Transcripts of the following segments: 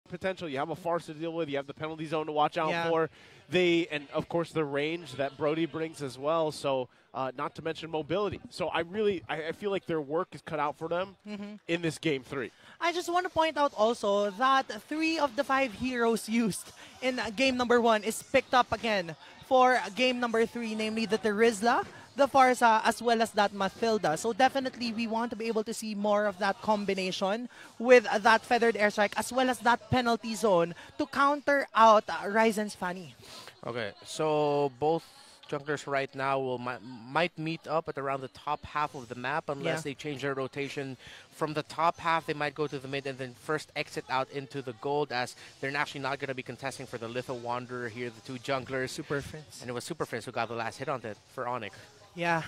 potential. You have a farce to deal with. You have the penalty zone to watch out for. And of course the range that Brody brings as well. So not to mention mobility. So I feel like their work is cut out for them in this game 3. I just want to point out also that 3 of the 5 heroes used in game number 1 is picked up again for game number 3, namely the Terizla, the Farsa, as well as that Mathilda. So definitely we want to be able to see more of that combination with that Feathered Airstrike as well as that penalty zone to counter out Ryzen's Fanny. Okay, so both junglers right now might meet up at around the top half of the map unless they change their rotation. From the top half, they might go to the mid and then first exit out into the gold, as they're actually not going to be contesting for the Litho Wanderer here, the 2 junglers. Super Fins. And it was Super Fins who got the last hit on it for ONIC. Yeah,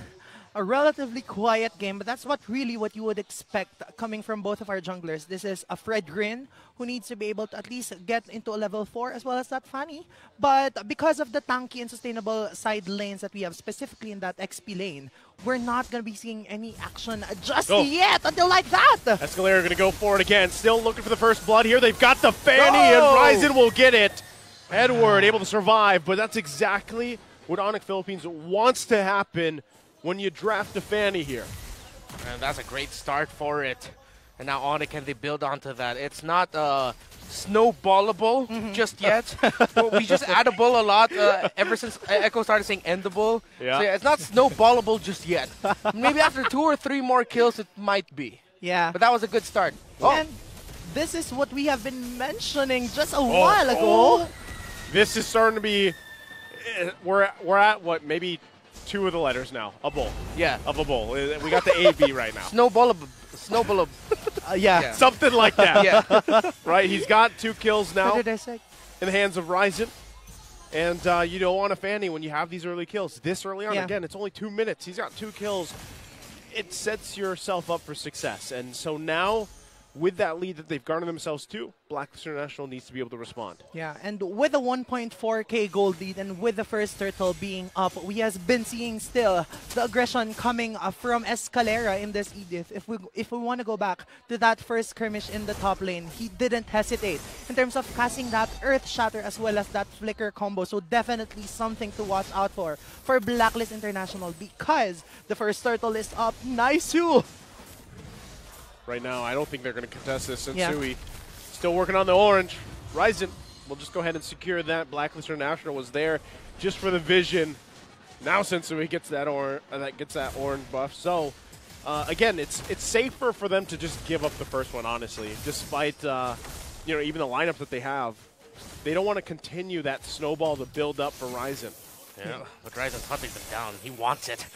a relatively quiet game, but that's what you would expect coming from both of our junglers. This is a Fred Grin who needs to be able to at least get into a level 4 as well as that Fanny. But because of the tanky and sustainable side lanes that we have, specifically in that XP lane, we're not going to be seeing any action just yet until like that. Escalator going to go for it again. Still looking for the first blood here. They've got the Fanny and Ryzen will get it. Edward able to survive, but that's exactly what ONIC Philippines wants to happen when you draft a Fanny here. And that's a great start for it. And now ONIC, can they build onto that? It's not snowballable just yet. We just addable a lot ever since Echo started saying endable. Yeah. So yeah, it's not snowballable just yet. Maybe after 2 or 3 more kills, it might be. Yeah. But that was a good start. And this is what we have been mentioning just a while ago. This is starting to be... We're at, what, maybe 2 of the letters now. A bowl. Yeah. Of a bowl. We got the A-B right now. Snowballable. Yeah. Something like that. Yeah. Right? He's got 2 kills now What in did I say? the hands of Ryzen. And you don't want a Fanny when you have these early kills. This early on, again, it's only 2 minutes. He's got 2 kills. It sets yourself up for success. And so now, with that lead that they've garnered themselves to, Blacklist International needs to be able to respond. Yeah, and with a 1.4k gold lead and with the first turtle being up, we have been seeing still the aggression coming from Escalera in this Edith. If we want to go back to that first skirmish in the top lane, he didn't hesitate in terms of casting that Earth Shatter as well as that Flicker combo. So definitely something to watch out for Blacklist International, because the first turtle is up. Nice too. Right now, I don't think they're going to contest this. Sensui still working on the orange. Ryzen will just go ahead and secure that. Blacklist International was there just for the vision. Now Sensui gets that orange buff. So again, it's safer for them to just give up the first one, honestly. Despite even the lineup that they have, they don't want to continue that snowball to build up for Ryzen. Yeah, but Ryzen's hunting them down. He wants it.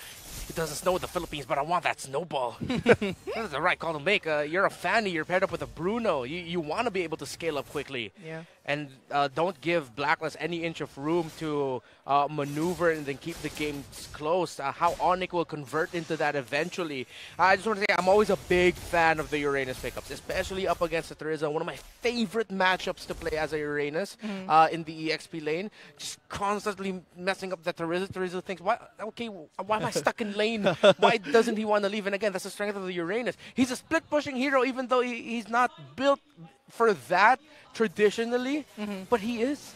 It doesn't snow in the Philippines, but I want that snowball. That's the right call to make. You're a Fanny. You're paired up with a Bruno. You want to be able to scale up quickly. Yeah. And don't give Blacklist any inch of room to maneuver and then keep the games close. How ONIC will convert into that eventually. I just want to say I'm always a big fan of the Uranus pickups, especially up against the Terizla. One of my favorite matchups to play as a Uranus in the EXP lane. Just constantly messing up the Terizla. Terizla thinks, why am I stuck in lane? Why doesn't he want to leave? And again, that's the strength of the Uranus. He's a split-pushing hero, even though he's not built for that traditionally, but he is.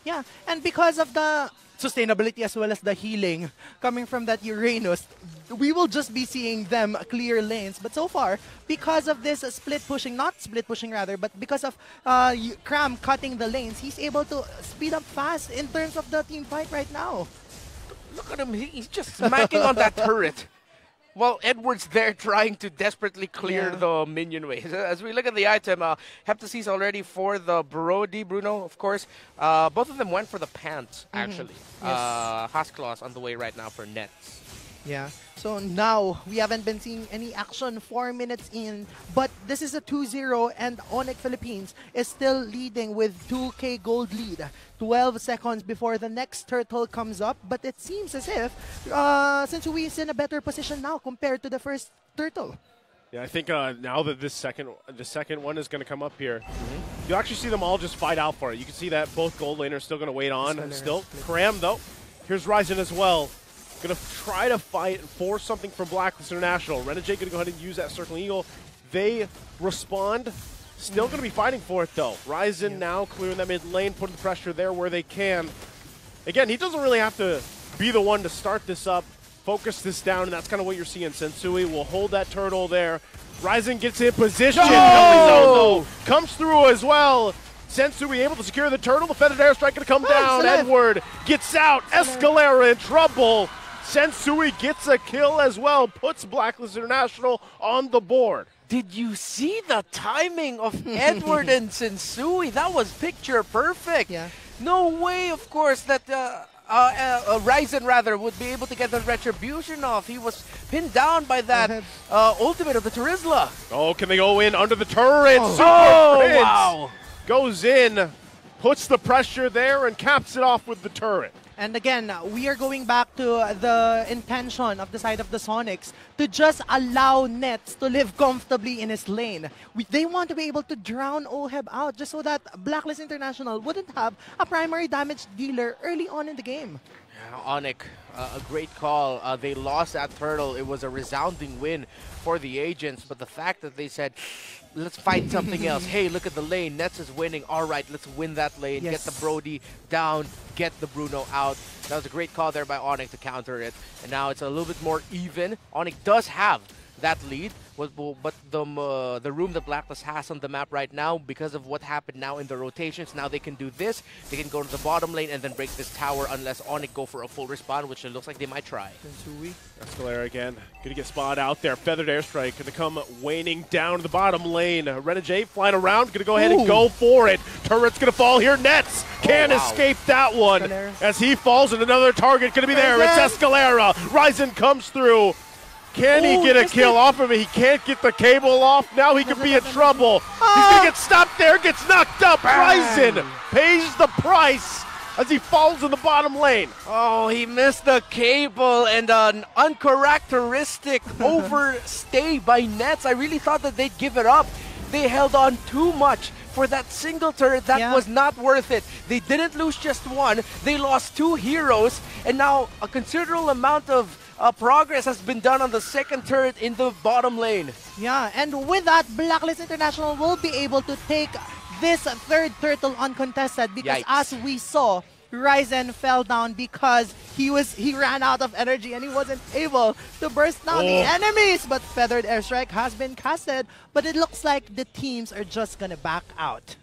Yeah, and because of the sustainability as well as the healing coming from that Uranus, we will just be seeing them clear lanes. But so far, because of this not split pushing rather, but because of Cram cutting the lanes, he's able to speed up fast in terms of the team fight right now. Look at him, he's just smacking on that turret. Well, Edward's there trying to desperately clear the minion wave. As we look at the item, Heptasis already for the Bruno, of course. Both of them went for the pants, actually. Hasklos on the way right now for nets. Yeah. So now, we haven't been seeing any action 4 minutes in, but this is a 2-0 and ONIC Philippines is still leading with 2k gold lead. 12 seconds before the next turtle comes up, but it seems as if Sensui is in a better position now compared to the first turtle. Yeah, I think now that the second one is going to come up here, you'll actually see them all just fight out for it. You can see that both gold laners still going to wait on. Still, Cram though. Here's Ryzen as well. Going to try to fight and force something from Blacklist International. Renegade going to go ahead and use that Circling Eagle. They respond. Still going to be fighting for it, though. Ryzen now clearing that mid lane, putting the pressure there where they can. Again, he doesn't really have to be the one to start this up, focus this down, and that's kind of what you're seeing. Sensui will hold that turtle there. Ryzen gets in position. No! Comes through as well. Sensui able to secure the turtle. The feathered airstrike going to come down. Edward gets out. Escalera in trouble. Sensui gets a kill as well. Puts Blacklist International on the board. Did you see the timing of Edward and Sensui? That was picture perfect. Yeah. No way, of course, that Ryzen rather would be able to get the retribution off. He was pinned down by that ultimate of the Terizla. Oh, can they go in under the turret? Wow. Goes in, puts the pressure there, and caps it off with the turret. And again, we are going back to the intention of the side of the Sonics to just allow Nets to live comfortably in his lane. They want to be able to drown Oheb out just so that Blacklist International wouldn't have a primary damage dealer early on in the game. Yeah, ONIC, a great call. They lost that turtle. It was a resounding win for the agents, but the fact that they said, let's find something else. Hey, look at the lane. Nets is winning. All right, let's win that lane. Get the Brody down. Get the Bruno out. That was a great call there by ONIC to counter it. And now it's a little bit more even. ONIC does have that lead, but the room that Blacklist has on the map right now, because of what happened now in the rotations, now they can do this. They can go to the bottom lane and then break this tower unless ONIC go for a full respawn, which it looks like they might try. Escalera again, gonna get spotted out there. Feathered airstrike gonna come waning down to the bottom lane. Renegade flying around, gonna go ahead and go for it. Turret's gonna fall here. Nets can't escape that one as he falls, and another target gonna be there. It's Escalera. Ryzen comes through. Can he get a kill off of it? He can't get the cable off. Now he could be in trouble. He's going to get stopped there, gets knocked up. Ryzen pays the price as he falls in the bottom lane. Oh, he missed the cable and an uncharacteristic overstay by Nets. I really thought that they'd give it up. They held on too much for that single turret. That was not worth it. They didn't lose just one. They lost two heroes, and now a considerable amount of progress has been done on the second turret in the bottom lane. Yeah, and with that, Blacklist International will be able to take this third turtle uncontested because as we saw, Ryzen fell down because he ran out of energy and he wasn't able to burst down the enemies. But Feathered Airstrike has been casted, but it looks like the teams are just gonna back out.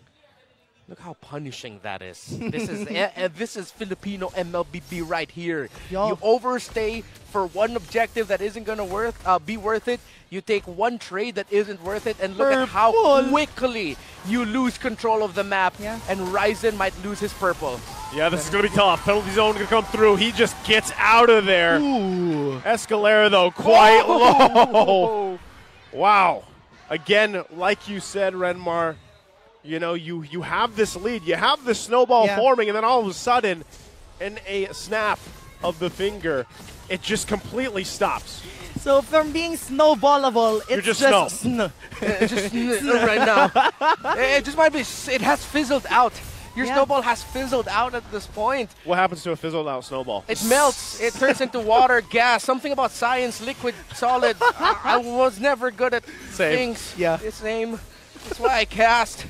Look how punishing that is. This is Filipino MLBB right here. You overstay for one objective that isn't going to be worth it. You take one trade that isn't worth it, and look at how quickly you lose control of the map, and Ryzen might lose his purple. Yeah, this is going to be tough. Penalty zone going to come through. He just gets out of there. Escalera, though, quite low. Wow. Again, like you said, Renmar, you know, you have this lead, you have this snowball forming, and then all of a sudden, in a snap of the finger, it just completely stops. So from being snowballable, it's just snow. It's just right now. It just might be, it has fizzled out. Your snowball has fizzled out at this point. What happens to a fizzled out snowball? It melts. It turns into water, gas, something about science, liquid, solid. I was never good at things. It's name. That's why I cast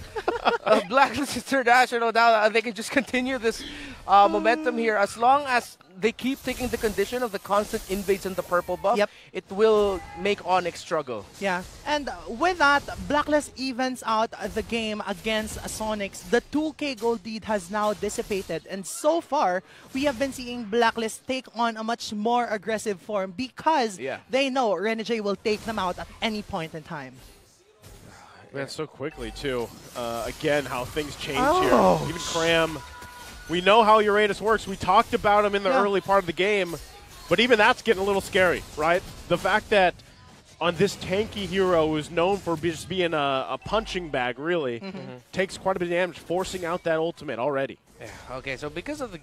Blacklist International. Now they can just continue this momentum here. As long as they keep taking the condition of the constant invades and the purple buff, it will make ONIC struggle. Yeah, and with that, Blacklist evens out the game against Sonics. The 2K gold lead has now dissipated, and so far, we have been seeing Blacklist take on a much more aggressive form because they know Renegade will take them out at any point in time. Man, so quickly, too. Again, how things change here. Even Cram. We know how Uranus works. We talked about him in the early part of the game, but even that's getting a little scary, right? The fact that on this tanky hero who's known for just being a punching bag, really, takes quite a bit of damage, forcing out that ultimate already. Yeah, okay, so because of the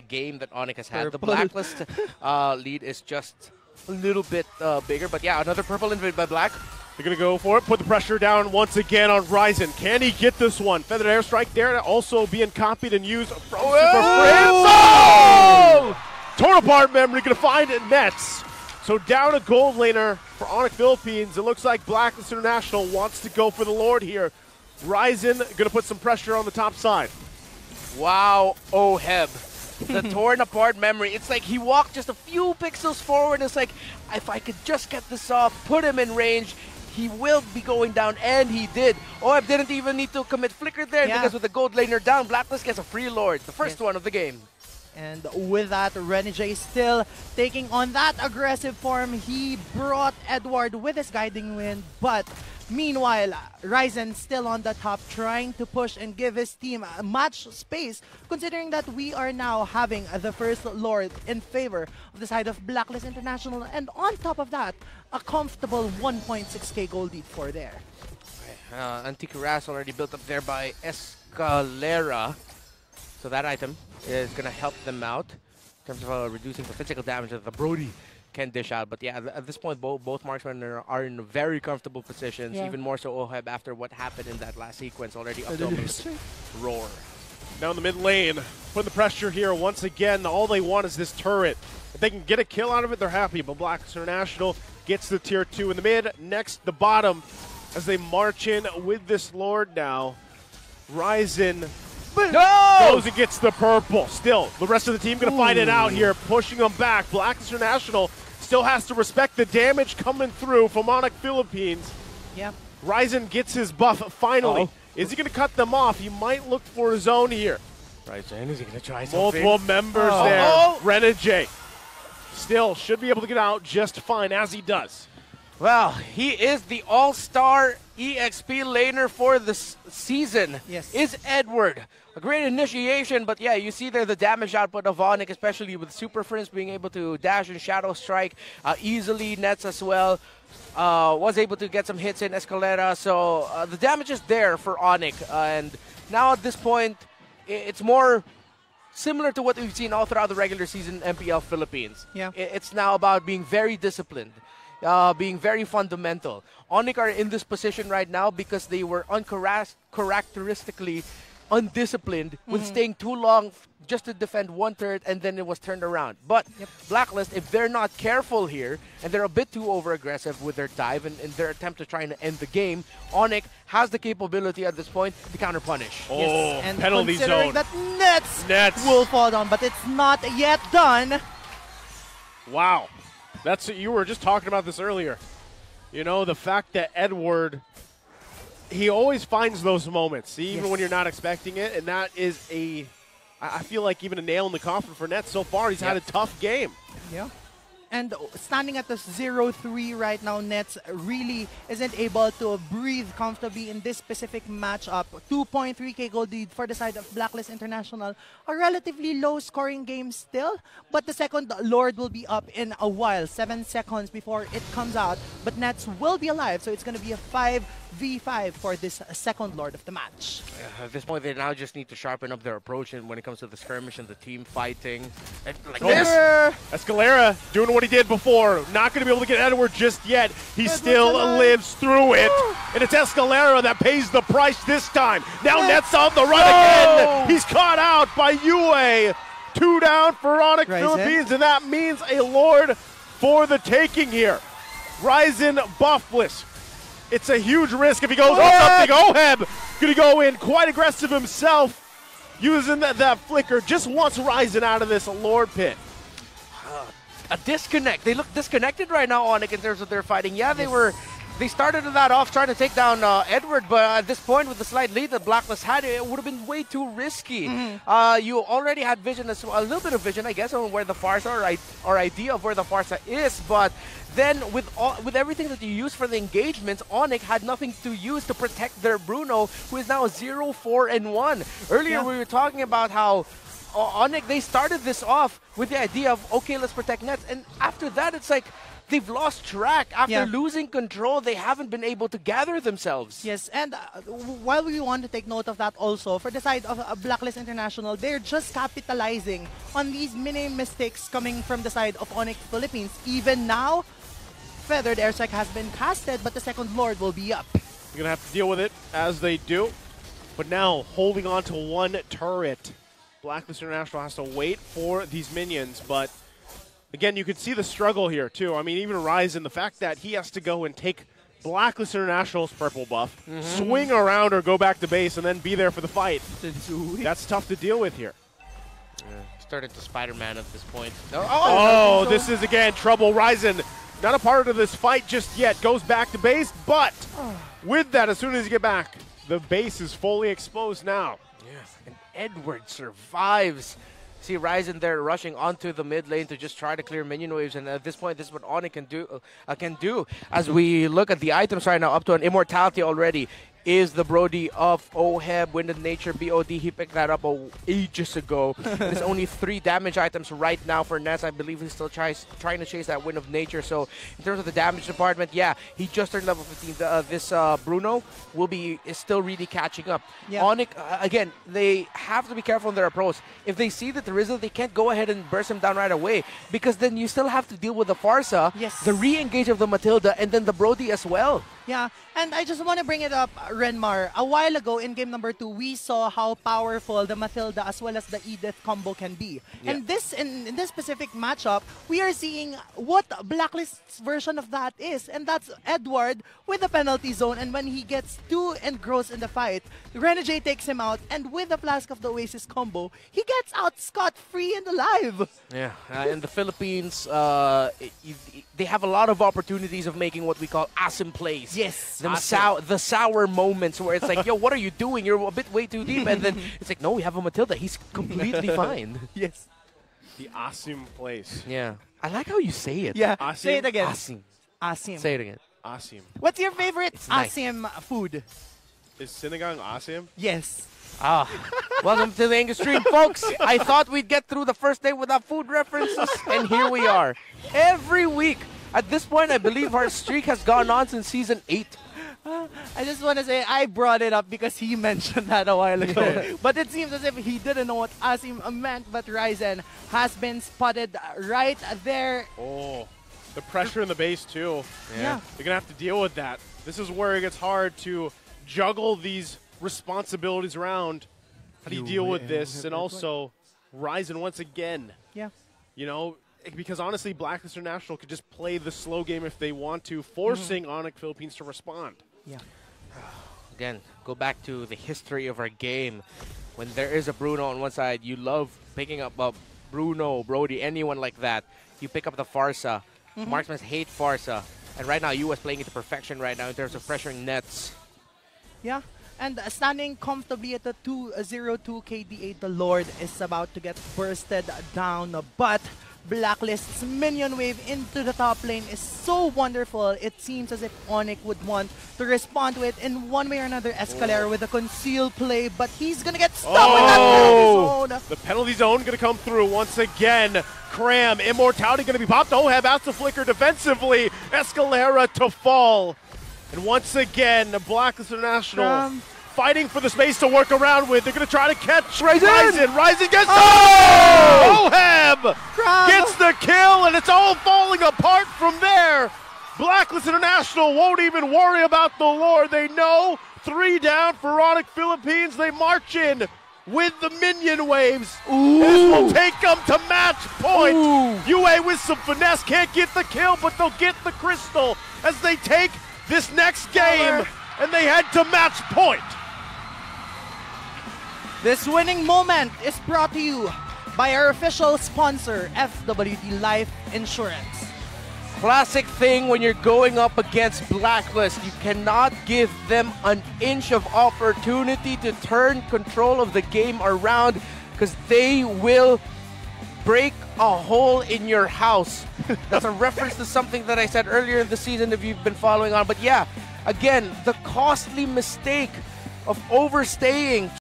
game that ONIC has had, the Blacklist lead is just a little bit bigger. But yeah, another purple invade by Black. They're going to go for it, put the pressure down once again on Ryzen. Can he get this one? Feathered Airstrike there, also being copied and used from Super Friends. Torn apart memory, going to find Nets. So down a gold laner for ONIC Philippines. It looks like Blacklist International wants to go for the Lord here. Ryzen going to put some pressure on the top side. Wow, Oheb. The torn apart memory. It's like he walked just a few pixels forward. It's like, if I could just get this off, put him in range, he will be going down, and he did. Oheb didn't even need to commit flicker there because with the gold laner down, Blacklist gets a free Lord, the first one of the game. And with that, Renegade still taking on that aggressive form. He brought Edward with his guiding wind, but meanwhile, Ryzen still on the top, trying to push and give his team much space, considering that we are now having the first Lord in favor of the side of Blacklist International. And on top of that, a comfortable 1.6k gold lead for there. Anticuras already built up there by Escalera. So that item is going to help them out in terms of reducing the physical damage that the Brody can dish out. But yeah, at this point, both marksmen are in very comfortable positions, even more so Oheb after what happened in that last sequence, already up to roar. Now in the mid lane, putting the pressure here once again. All they want is this turret. If they can get a kill out of it, they're happy. But Blacklist International gets the tier 2 in the mid. Next, the bottom, as they march in with this Lord now. Ryzen goes and gets the purple. Still, the rest of the team going to fight it out here, pushing them back. Blacklist International still has to respect the damage coming through from ONIC Philippines. Yeah. Ryzen gets his buff finally. Is he going to cut them off? He might look for his own here. Ryzen, is he going to try something? Multiple members there. Renegade still should be able to get out just fine, as he does. Well, he is the all-star EXP laner for this season. Yes. Is Edward. A great initiation, but yeah, you see there the damage output of ONIC, especially with Super Friends being able to dash and Shadow Strike easily. Nets as well. Was able to get some hits in Escalera, so the damage is there for ONIC. And now at this point, it's more similar to what we've seen all throughout the regular season MPL Philippines. Yeah. It's now about being very disciplined. Being very fundamental. ONIC are in this position right now because they were uncharacteristically undisciplined with staying too long just to defend one turret, and then it was turned around. But Blacklist, if they're not careful here and they're a bit too over-aggressive with their dive and their attempt to try and end the game, ONIC has the capability at this point to counter-punish. And penalty considering zone. that Nets will fall down, but it's not yet done. Wow. You were just talking about this earlier. You know, the fact that Edward, he always finds those moments, even when you're not expecting it, and that is I feel like even a nail in the coffin for Nets so far. He's had a tough game. Yeah. And standing at the 0-3 right now, Nets really isn't able to breathe comfortably in this specific matchup. 2.3k gold lead for the side of Blacklist International. A relatively low scoring game still, but the second Lord will be up in a while, 7 seconds before it comes out. But Nets will be alive, so it's going to be a 5v5 for this second Lord of the match. At this point, they now just need to sharpen up their approach when it comes to the skirmish and the team fighting. And like this. Escalera doing what he did before. Not going to be able to get Edward just yet. He still lives through it. And it's Escalera that pays the price this time. Now Nets on the run again. He's caught out by Yue. 2 down for ONIC Philippines, and that means a Lord for the taking here. Ryzen buffless. It's a huge risk if he goes on something. Oheb going to go in quite aggressive himself, using that flicker. Just wants Ryzen out of this Lord pit. A disconnect. They look disconnected right now, ONIC, in terms of their fighting. Yeah, they started that off trying to take down Edward, but at this point, with the slight lead that Blacklist had, it would have been way too risky. You already had vision, a little bit of vision, I guess, on where the Farsa or idea of where the Farsa is, but then with everything that you use for the engagements, ONIC had nothing to use to protect their Bruno, who is now 0-4-1. Earlier, we were talking about how ONIC, they started this off with the idea of, okay, let's protect Nets, and after that, it's like, they've lost track. After losing control, they haven't been able to gather themselves. Yes, and while we want to take note of that also, for the side of Blacklist International, they're just capitalizing on these mini mistakes coming from the side of ONIC Philippines. Even now, Feathered Airstrike has been casted, but the second Lord will be up. You're going to have to deal with it as they do. But now, holding on to one turret. Blacklist International has to wait for these minions, but again, you can see the struggle here, too. I mean, even Ryzen, the fact that he has to go and take Blacklist International's purple buff, swing around or go back to base, and then be there for the fight. That's tough to deal with here. Started to Spider-Man at this point. Oh, this is again trouble. Ryzen, not a part of this fight just yet. Goes back to base, but with that, as soon as you get back, the base is fully exposed now. Yes, and Edward survives. See Ryzen there rushing onto the mid lane to just try to clear minion waves, and at this point, this is what ONIC can do. As we look at the items right now, up to an immortality already. Is the Brody of OHEB, Wind of Nature, BOD. He picked that up ages ago. There's only 3 damage items right now for Ness. I believe he's still trying to chase that Wind of Nature. So in terms of the damage department, yeah, he just turned level 15. This Bruno is still really catching up. Yeah. ONIC, again, they have to be careful in their approach. If they see that the Rizzle, they can't go ahead and burst him down right away, because then you still have to deal with the Farsa, the re-engage of the Matilda, and then the Brody as well. Yeah, and I just want to bring it up, Renmar. A while ago in game number 2, we saw how powerful the Matilda as well as the Edith combo can be. Yeah. And in this specific matchup, we are seeing what Blacklist's version of that is. And that's Edward with the penalty zone. And when he gets too engrossed in the fight, Renegade takes him out. And with the Flask of the Oasis combo, he gets out scot-free and alive. Yeah, in the Philippines, they have a lot of opportunities of making what we call asim plays. Yes. The sour moments where it's like, yo, what are you doing? You're a bit way too deep. And then it's like, no, we have a Matilda. He's completely fine. Yes. The Asim place. Yeah. I like how you say it. Yeah. Asim? Say it again. Asim. Asim. Say it again. Asim. What's your favorite Asim food? Is Sinigang Asim? Yes. Welcome to the English stream, folks. I thought we'd get through the first day without food references, and here we are. Every week. At this point, I believe our streak has gone on since Season 8. I just want to say I brought it up because he mentioned that a while ago. But it seems as if he didn't know what Asim meant, but Ryzen has been spotted right there. Oh, the pressure in the base too. Yeah. You're going to have to deal with that. This is where it gets hard to juggle these responsibilities around. How do you deal with this? And also, Ryzen once again. Yeah. You know, because honestly, Blacklist International could just play the slow game if they want to, forcing ONIC Philippines to respond. Yeah. Again, go back to the history of our game. When there is a Bruno on one side, you love picking up Bruno, Brody, anyone like that. You pick up the Farsa. Marksmen hate Farsa. And right now, US playing it to perfection right now in terms of pressuring nets. Yeah. And standing comfortably at the 202 KDA, the Lord is about to get bursted down. But Blacklist's minion wave into the top lane is so wonderful. It seems as if ONIC would want to respond to it in one way or another. Escalera with a concealed play, but he's going to get stuck with that penalty zone. The penalty zone going to come through once again. Cram, immortality going to be popped. Oh, have out to flicker defensively. Escalera to fall. And once again, the Blacklist International fighting for the space to work around with. They're going to try to catch Ryzen. Ryzen gets Oheb gets the kill, and it's all falling apart from there. Blacklist International won't even worry about the lore. They know 3 down for ONIC Philippines. They march in with the minion waves. This will take them to match point. UA with some finesse can't get the kill, but they'll get the crystal as they take this next game, and they head to match point. This winning moment is brought to you by our official sponsor, FWD Life Insurance. Classic thing when you're going up against Blacklist. You cannot give them an inch of opportunity to turn control of the game around, because they will break a hole in your house. That's a reference to something that I said earlier in the season if you've been following on. But yeah, again, the costly mistake of overstaying